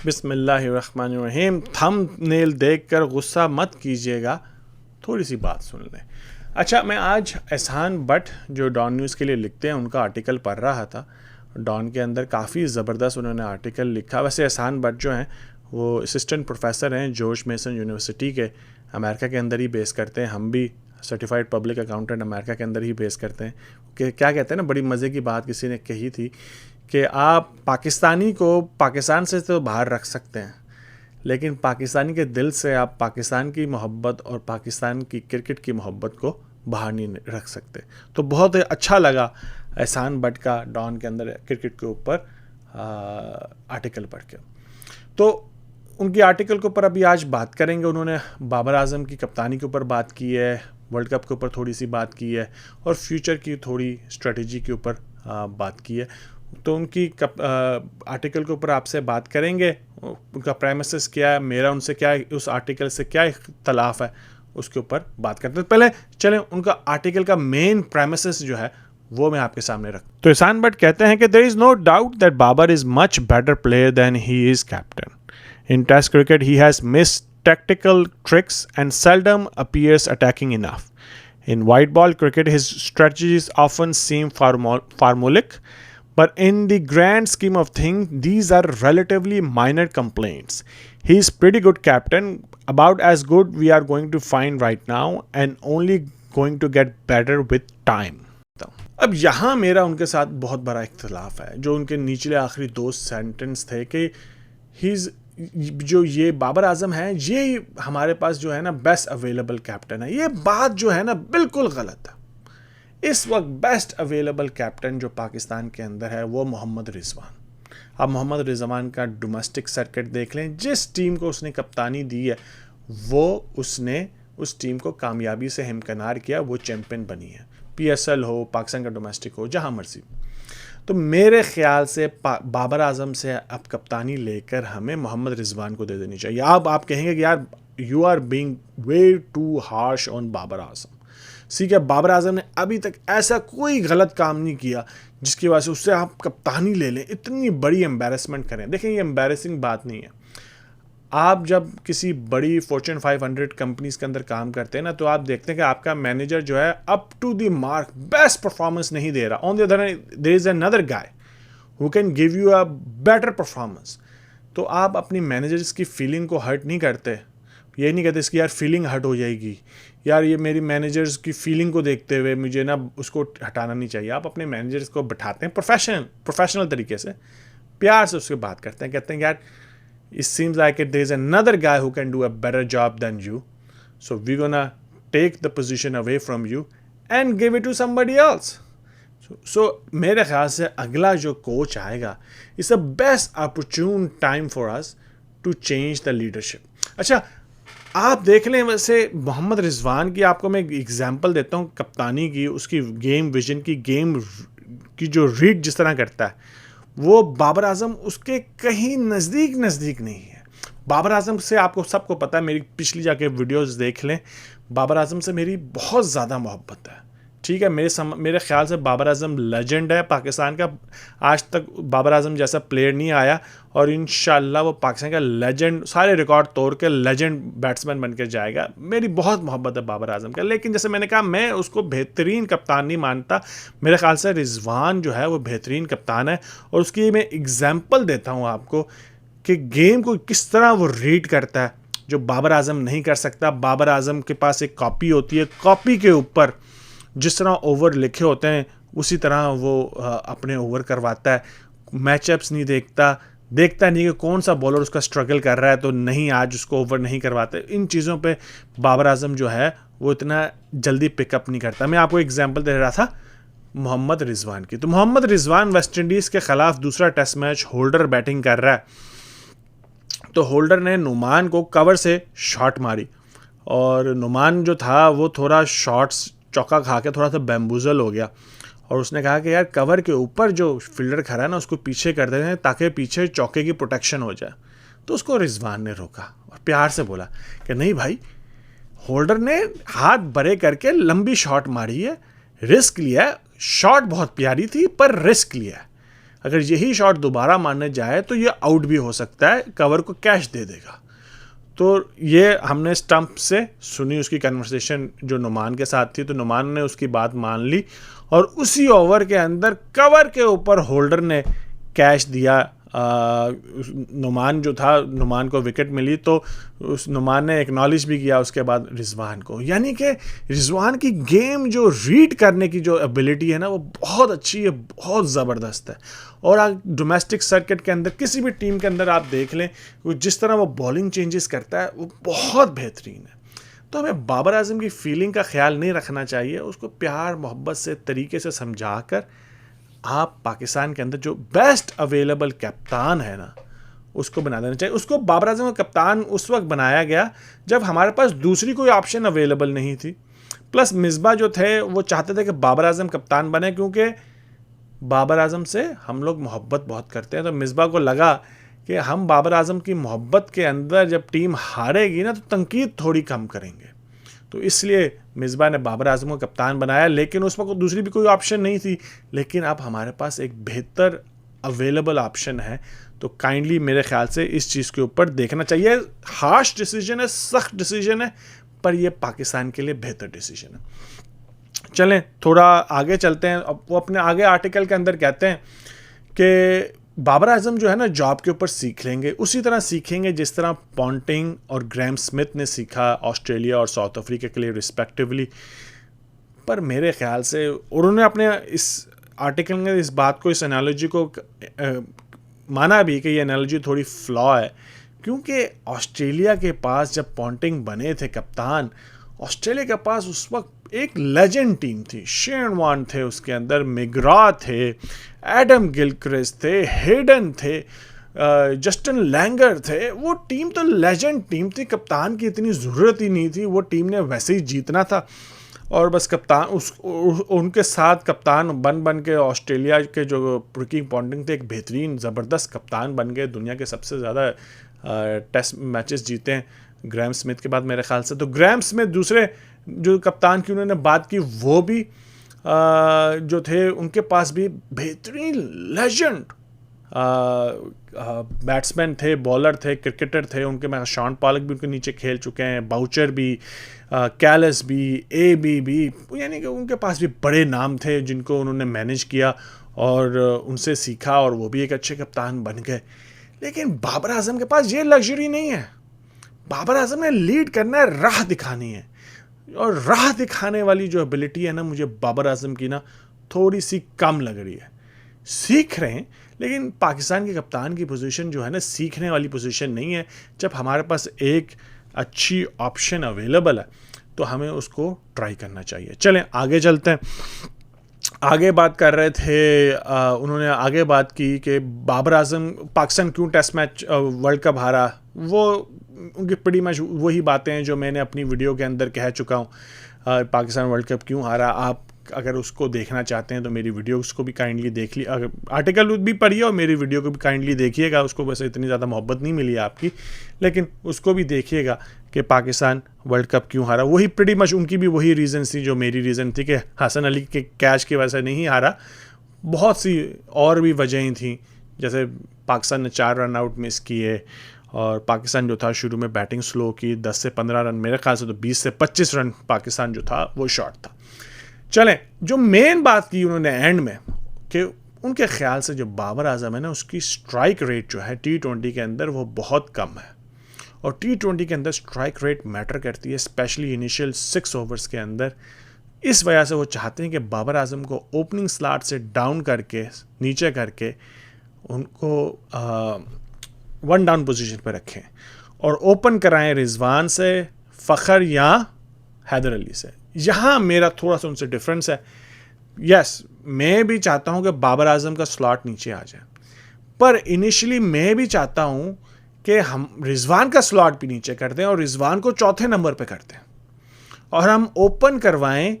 बिस्मिल्लाहिर्रहमानिर्रहीम। थंबनेल देखकर गुस्सा मत कीजिएगा, थोड़ी सी बात सुन लें। अच्छा, मैं आज एहसान बट जो डॉन न्यूज़ के लिए लिखते हैं उनका आर्टिकल पढ़ रहा था। डॉन के अंदर काफ़ी ज़बरदस्त उन्होंने आर्टिकल लिखा। वैसे एहसान बट जो हैं वो असिस्टेंट प्रोफेसर हैं जॉर्ज मेसन यूनिवर्सिटी के, अमेरिका के अंदर ही बेस करते हैं। हम भी सर्टिफाइड पब्लिक अकाउंटेंट अमेरिका के अंदर ही बेस करते हैं। कि क्या कहते हैं ना, बड़ी मज़े की बात किसी ने कही थी कि आप पाकिस्तानी को पाकिस्तान से तो बाहर रख सकते हैं, लेकिन पाकिस्तानी के दिल से आप पाकिस्तान की मोहब्बत और पाकिस्तान की क्रिकेट की मोहब्बत को बाहर नहीं रख सकते। तो बहुत अच्छा लगा एहसान बट का डॉन के अंदर क्रिकेट के ऊपर आर्टिकल पढ़ के। तो उनकी आर्टिकल के ऊपर अभी आज बात करेंगे। उन्होंने बाबर आजम की कप्तानी के ऊपर बात की है, वर्ल्ड कप के ऊपर थोड़ी सी बात की है और फ्यूचर की थोड़ी स्ट्रेटजी के ऊपर बात की है। तो उनकी आर्टिकल के ऊपर आपसे बात करेंगे, उनका प्रेमिसेस क्या है, मेरा उनसे क्या है, उस आर्टिकल से क्या इख्तलाफ है, उसके ऊपर बात करते हैं। पहले चलें उनका आर्टिकल का मेन प्रेमिसेस जो है वो मैं आपके सामने रख। तो एहसान बट कहते हैं कि there is no doubt that Babar is much better player than he is captain. In test cricket he has missed tactical tricks and seldom appears attacking enough. In white ball cricket, his strategies often seem formulaic, but in the grand scheme of things, these are relatively minor complaints. He is pretty good captain, about as good we are going to find right now, and only going to get better with time. अब यहाँ मेरा उनके साथ बहुत बड़ा इख्तलाफ है। जो उनके निचले आखिरी दो सेंटेंस थे कि जो ये बाबर आजम है, ये हमारे पास जो है ना बेस्ट अवेलेबल कैप्टन है, ये बात जो है ना बिल्कुल गलत है। इस वक्त बेस्ट अवेलेबल कैप्टन जो पाकिस्तान के अंदर है वो मोहम्मद रिजवान। अब मोहम्मद रिजवान का डोमेस्टिक सर्किट देख लें, जिस टीम को उसने कप्तानी दी है वो उसने उस टीम को कामयाबी से हमकिनार किया, वो चैम्पियन बनी है। PSL हो, पाकिस्तान का डोमेस्टिक हो, जहाँ मर्जी। तो मेरे ख्याल से बाबर आजम से अब कप्तानी लेकर हमें मोहम्मद रिजवान को दे देनी चाहिए। अब आप कहेंगे कि यार you are being way too harsh on Babar Azam. ठीक है, बाबर आजम ने अभी तक ऐसा कोई गलत काम नहीं किया जिसकी वजह से उससे आप कप्तानी ले लें, इतनी बड़ी एम्बेरसमेंट करें। देखें, ये एम्बेरसिंग बात नहीं है। आप जब किसी बड़ी फॉर्च्यून 500 कंपनीज के अंदर काम करते हैं ना, तो आप देखते हैं कि आपका मैनेजर जो है up to the mark best performance नहीं दे रहा। On the other hand there is another guy who can give you a better performance. तो आप अपनी मैनेजर्स की फीलिंग को हर्ट नहीं करते। ये नहीं कहते इसकी यार फीलिंग हर्ट हो जाएगी, यार ये मेरी मैनेजर्स की फीलिंग को देखते हुए मुझे ना उसको हटाना नहीं चाहिए। आप अपने मैनेजर्स को बिठाते हैं प्रोफेशनल तरीके से, प्यार से उससे बात करते हैं, कहते हैं यार it seems like there is another guy who can do a better job than you, so we're gonna take the position away from you and give it to somebody else. So मेरे ख्याल से अगला जो coach आएगा, it's a best opportune time for us to change the leadership. अच्छा, आप देख लें, वैसे मोहम्मद रिजवान की आपको मैं एग्जांपल देता हूँ कप्तानी की, उसकी गेम विजन की, गेम की जो रीड जिस तरह करता है, वो बाबर आजम उसके कहीं नज़दीक नहीं है। बाबर आजम से आपको सबको पता है, मेरी पिछली जाके वीडियोस देख लें, बाबर आजम से मेरी बहुत ज़्यादा मोहब्बत है। ठीक है, मेरे ख्याल से बाबर आजम लेजेंड है पाकिस्तान का। आज तक बाबर आजम जैसा प्लेयर नहीं आया और इंशाल्लाह वो पाकिस्तान का लेजेंड, सारे रिकॉर्ड तोड़ के लेजेंड बैट्समैन बन के जाएगा। मेरी बहुत मोहब्बत है बाबर आजम का, लेकिन जैसे मैंने कहा, मैं उसको बेहतरीन कप्तान नहीं मानता। मेरे ख्याल से रिजवान जो है वो बेहतरीन कप्तान है, और उसकी मैं एग्जाम्पल देता हूँ आपको कि गेम को किस तरह वो रीड करता है, जो बाबर आजम नहीं कर सकता। बाबर आजम के पास एक कॉपी होती है, कॉपी के ऊपर जिस तरह ओवर लिखे होते हैं उसी तरह वो अपने ओवर करवाता है। मैचअप्स नहीं देखता नहीं कि कौन सा बॉलर उसका स्ट्रगल कर रहा है, तो नहीं आज उसको ओवर नहीं करवाते। इन चीज़ों पे बाबर आजम जो है वो इतना जल्दी पिकअप नहीं करता। मैं आपको एग्जांपल दे रहा था मोहम्मद रिजवान की। तो मोहम्मद रिजवान वेस्ट इंडीज़ के ख़िलाफ़ दूसरा टेस्ट मैच होल्डर बैटिंग कर रहा है, तो होल्डर ने नुमान को कवर से शॉट मारी, और नुमान जो था वो थोड़ा शॉट्स चौका खा के थोड़ा सा बैम्बूजल हो गया, और उसने कहा कि यार कवर के ऊपर जो फील्डर खड़ा है ना उसको पीछे कर देते हैं ताकि पीछे चौके की प्रोटेक्शन हो जाए। तो उसको रिजवान ने रोका और प्यार से बोला कि नहीं भाई, होल्डर ने हाथ बड़े करके लंबी शॉट मारी है, रिस्क लिया है, शॉट बहुत प्यारी थी पर रिस्क लिया है। अगर यही शॉट दोबारा मारने जाए तो ये आउट भी हो सकता है, कवर को कैच दे देगा। तो ये हमने स्टंप से सुनी उसकी कन्वर्सेशन जो नुमान के साथ थी, तो नुमान ने उसकी बात मान ली और उसी ओवर के अंदर कवर के ऊपर होल्डर ने कैच दिया। नुमान जो था, नुमान को विकेट मिली, तो उस नुमान ने एक्नॉलेज भी किया उसके बाद रिजवान को। यानी कि रिजवान की गेम जो रीड करने की जो एबिलिटी है ना, वो बहुत अच्छी है, बहुत ज़बरदस्त है। और आप डोमेस्टिक सर्किट के अंदर किसी भी टीम के अंदर आप देख लें, जिस तरह वो बॉलिंग चेंजेस करता है वो बहुत बेहतरीन है। तो हमें बाबर आजम की फीलिंग का ख्याल नहीं रखना चाहिए, उसको प्यार मोहब्बत से तरीके से समझा कर आप पाकिस्तान के अंदर जो बेस्ट अवेलेबल कप्तान है ना, उसको बना देना चाहिए। उसको बाबर आजम का कप्तान उस वक्त बनाया गया जब हमारे पास दूसरी कोई ऑप्शन अवेलेबल नहीं थी। प्लस मिसबा जो थे वो चाहते थे कि बाबर आजम कप्तान बने, क्योंकि बाबर आजम से हम लोग मोहब्बत बहुत करते हैं। तो मिसबा को लगा कि हम बाबर आजम की मोहब्बत के अंदर जब टीम हारेगी ना, तो तनकीद थोड़ी कम करेंगे। तो इसलिए मिसबा ने बाबर आजम को कप्तान बनाया, लेकिन उस वक्त दूसरी भी कोई ऑप्शन नहीं थी। लेकिन अब हमारे पास एक बेहतर अवेलेबल ऑप्शन है, तो काइंडली मेरे ख्याल से इस चीज़ के ऊपर देखना चाहिए। हार्श डिसीजन है, सख्त डिसीजन है, पर यह पाकिस्तान के लिए बेहतर डिसीजन है। चलें थोड़ा आगे चलते हैं। अब वो अपने आगे आर्टिकल के अंदर कहते हैं कि बाबर आजम जो है ना, जॉब के ऊपर सीख लेंगे, उसी तरह सीखेंगे जिस तरह पॉन्टिंग और ग्रैम स्मिथ ने सीखा ऑस्ट्रेलिया और साउथ अफ्रीका के लिए रिस्पेक्टिवली। पर मेरे ख्याल से उन्होंने अपने इस आर्टिकल में इस बात को, इस एनालॉजी को माना भी कि ये एनालॉजी थोड़ी फ्लॉ है, क्योंकि ऑस्ट्रेलिया के पास जब पॉन्टिंग बने थे कप्तान, ऑस्ट्रेलिया के पास उस वक्त एक लेजेंड टीम थी। शेन वॉर्न थे उसके अंदर, मिगरा थे, एडम गिलक्रिस्ट थे, हेडन थे, जस्टिन लैंगर थे। वो टीम तो लेजेंड टीम थी, कप्तान की इतनी ज़रूरत ही नहीं थी, वो टीम ने वैसे ही जीतना था। और बस कप्तान उनके साथ कप्तान बन के ऑस्ट्रेलिया के जो रिकी पॉन्टिंग थे एक बेहतरीन ज़बरदस्त कप्तान बन गए। दुनिया के सबसे ज़्यादा टेस्ट मैचेस जीते हैं ग्रैम स्मिथ के बाद मेरे ख्याल से। तो ग्रैम स्मिथ दूसरे जो कप्तान की उन्होंने बात की, वो भी जो थे उनके पास भी बेहतरीन लेजेंड बैट्समैन थे, बॉलर थे, क्रिकेटर थे उनके। मैं शॉन पॉलक भी उनके नीचे खेल चुके हैं, बाउचर भी, कैलस भी, यानी कि उनके पास भी बड़े नाम थे जिनको उन्होंने मैनेज किया और उनसे सीखा, और वो भी एक अच्छे कप्तान बन गए। लेकिन बाबर आजम के पास ये लग्जरी नहीं है। बाबर आजम ने लीड करना है, राह दिखानी है, और राह दिखाने वाली जो एबिलिटी है ना, मुझे बाबर आजम की ना थोड़ी सी कम लग रही है। सीख रहे हैं, लेकिन पाकिस्तान के कप्तान की पोजीशन जो है ना, सीखने वाली पोजीशन नहीं है। जब हमारे पास एक अच्छी ऑप्शन अवेलेबल है तो हमें उसको ट्राई करना चाहिए। चलें आगे चलते हैं। आगे बात कर रहे थे, उन्होंने आगे बात की कि बाबर आजम पाकिस्तान क्यों टेस्ट मैच वर्ल्ड कप हारा। वो उनकी बड़ी मच वही बातें हैं जो मैंने अपनी वीडियो के अंदर कह चुका हूँ। पाकिस्तान वर्ल्ड कप क्यों हारा, आप अगर उसको देखना चाहते हैं तो मेरी वीडियो उसको भी काइंडली देख ली, अगर आर्टिकल भी पढ़िए और मेरी वीडियो को भी काइंडली देखिएगा। उसको वैसे इतनी ज़्यादा मोहब्बत नहीं मिली आपकी, लेकिन उसको भी देखिएगा कि पाकिस्तान वर्ल्ड कप क्यों हारा। वही प्रीटी मच उनकी भी वही रीज़न थी जो मेरी रीज़न थी कि हसन अली के कैच की वजह से नहीं हारा। बहुत सी और भी वजहें थी, जैसे पाकिस्तान ने 4 रन आउट मिस किए, और पाकिस्तान जो था शुरू में बैटिंग स्लो की, 10 से 15 रन, मेरे ख्याल से तो 20 से 25 रन पाकिस्तान जो था वो शॉर्ट था। चलें, जो मेन बात की उन्होंने एंड में कि उनके ख्याल से जो बाबर आजम है ना, उसकी स्ट्राइक रेट जो है T20 के अंदर वो बहुत कम है, और T20 के अंदर स्ट्राइक रेट मैटर करती है, स्पेशली इनिशियल 6 ओवर्स के अंदर। इस वजह से वो चाहते हैं कि बाबर आजम को ओपनिंग स्लॉट से डाउन करके, नीचे करके उनको 1 डाउन पोजीशन पर रखें और ओपन कराएं रिजवान से, फ़खर या हैदर अली से। यहाँ मेरा थोड़ा सा उनसे डिफरेंस है। यस, मैं भी चाहता हूँ कि बाबर आजम का स्लॉट नीचे आ जाए, पर इनिशियली मैं भी चाहता हूँ कि हम रिजवान का स्लॉट भी नीचे कर दें और रिजवान को 4थे नंबर पे करते हैं, और हम ओपन करवाएं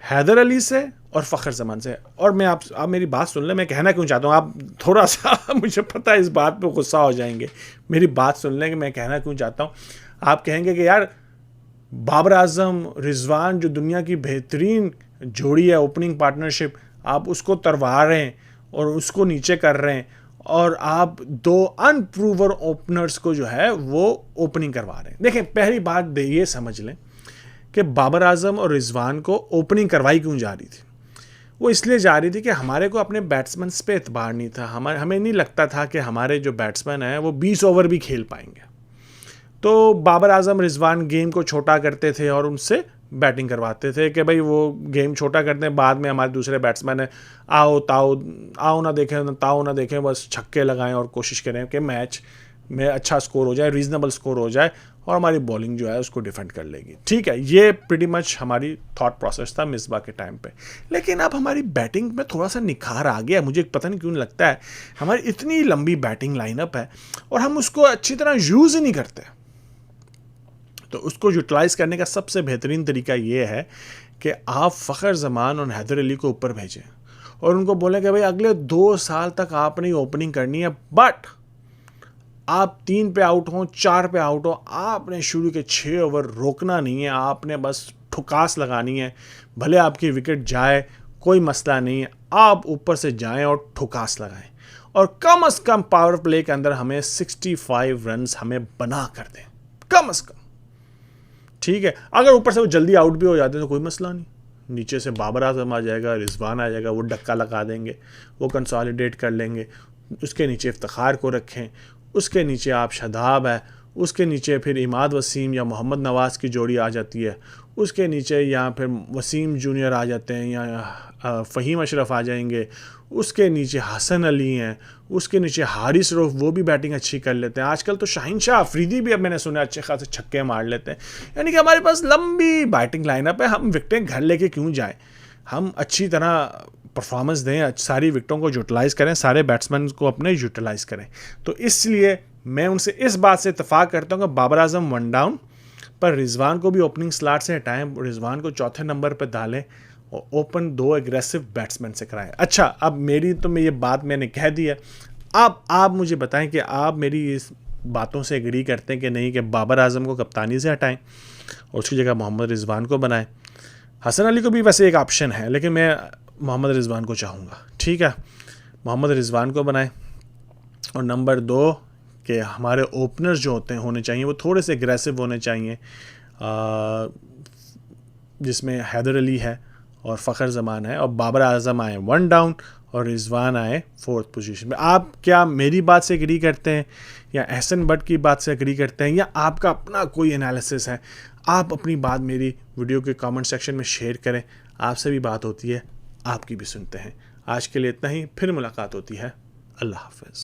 हैदर अली से और फ़खर जमान से। और मैं आप मेरी बात सुन लें, मैं कहना क्यों चाहता हूँ। आप थोड़ा सा मुझे पता है इस बात पे गुस्सा हो जाएंगे, मेरी बात सुन लें कि मैं कहना क्यों चाहता हूँ। आप कहेंगे कि यार बाबर आजम रिजवान जो दुनिया की बेहतरीन जोड़ी है, ओपनिंग पार्टनरशिप, आप उसको तरवा रहे हैं और उसको नीचे कर रहे हैं, और आप 2 अनप्रूवर ओपनर्स को जो है वो ओपनिंग करवा रहे हैं। देखें, पहली बात ये समझ लें कि बाबर आजम और रिजवान को ओपनिंग करवाई क्यों जा रही थी। वो इसलिए जा रही थी कि हमारे को अपने बैट्समैन पे एतबार नहीं था, हमें नहीं लगता था कि हमारे जो बैट्समैन हैं वो 20 ओवर भी खेल पाएंगे। तो बाबर आजम रिजवान गेम को छोटा करते थे और उनसे बैटिंग करवाते थे कि भाई वो गेम छोटा करते हैं, बाद में हमारे दूसरे बैट्समैन है आओ ना देखें ताओ ना देखें, बस छक्के लगाएं और कोशिश करें कि मैच में अच्छा स्कोर हो जाए, रीजनेबल स्कोर हो जाए और हमारी बॉलिंग जो है उसको डिफेंड कर लेगी। ठीक है, ये प्रीटी मच हमारी थॉट प्रोसेस था मिसबा के टाइम पे। लेकिन अब हमारी बैटिंग में थोड़ा सा निखार आ गया, मुझे पता नहीं क्यों लगता है। हमारी इतनी लंबी बैटिंग लाइनअप है और हम उसको अच्छी तरह यूज़ ही नहीं करते। तो उसको यूटिलाइज़ करने का सबसे बेहतरीन तरीका ये है कि आप फ़खर जमान और हैदर अली को ऊपर भेजें और उनको बोलें कि भाई अगले 2 साल तक आपने ओपनिंग करनी है, बट आप 3 पे आउट हो 4 पे आउट हो, आपने शुरू के 6 ओवर रोकना नहीं है, आपने बस ठुकास लगानी है। भले आपकी विकेट जाए कोई मसला नहीं है, आप ऊपर से जाएं और ठुकास लगाएं और कम से कम पावर प्ले के अंदर हमें 65 रन हमें बना कर दें, कम से कम। ठीक है, अगर ऊपर से वो जल्दी आउट भी हो जाते हैं तो कोई मसला नहीं, नीचे से बाबर आजम आ जाएगा, रिजवान आ जाएगा, वो डक्का लगा देंगे, वो कंसोलिडेट कर लेंगे। उसके नीचे इफ्तिखार को रखें, उसके नीचे आप शादाब है, उसके नीचे फिर इमाद वसीम या मोहम्मद नवाज़ की जोड़ी आ जाती है, उसके नीचे या फिर वसीम जूनियर आ जाते हैं या फ़हीम अशरफ आ जाएंगे, उसके नीचे हसन अली हैं, उसके नीचे हारिस रऊफ, वो भी बैटिंग अच्छी कर लेते हैं। आजकल तो शाहीन शाह अफरीदी भी अब मैंने सुना अच्छे खासे छक्के मार लेते हैं। यानी कि हमारे पास लंबी बैटिंग लाइनअप है, हम विकटें घर लेके क्यों जाएं, हम अच्छी तरह परफॉर्मेंस दें, सारी विकटों को यूटिलाइज़ करें, सारे बैट्समैन को अपने यूटिलाइज़ करें। तो इसलिए मैं उनसे इस बात से इत्तेफाक करता हूँ कि बाबर आजम 1 डाउन पर रिजवान को भी ओपनिंग स्लॉट से हटाएं, रिजवान को चौथे नंबर पर डालें और ओपन 2 एग्रेसिव बैट्समैन से कराएं। अच्छा, अब मेरी तो ये बात मैंने कह दी है, अब आप मुझे बताएं कि आप मेरी इस बातों से एग्री करते हैं कि नहीं कि बाबर आजम को कप्तानी से हटाएं और उसकी जगह मोहम्मद रिजवान को बनाएं। हसन अली को भी वैसे एक ऑप्शन है, लेकिन मैं मोहम्मद रिजवान को चाहूँगा। ठीक है, मोहम्मद रिजवान को बनाएं। और नंबर 2 कि हमारे ओपनर्स जो होने चाहिए वो थोड़े से एग्रेसिव होने चाहिए, जिसमें हैदर अली है और फ़खर ज़मान है, और बाबर आजम आए 1 डाउन और रिजवान आए 4th पोजीशन में। आप क्या मेरी बात से एग्री करते हैं या एहसन बट की बात से एग्री करते हैं, या आपका अपना कोई एनालिसिस है? आप अपनी बात मेरी वीडियो के कमेंट सेक्शन में शेयर करें। आपसे भी बात होती है, आपकी भी सुनते हैं। आज के लिए इतना ही, फिर मुलाकात होती है। अल्लाह हाफ़िज़।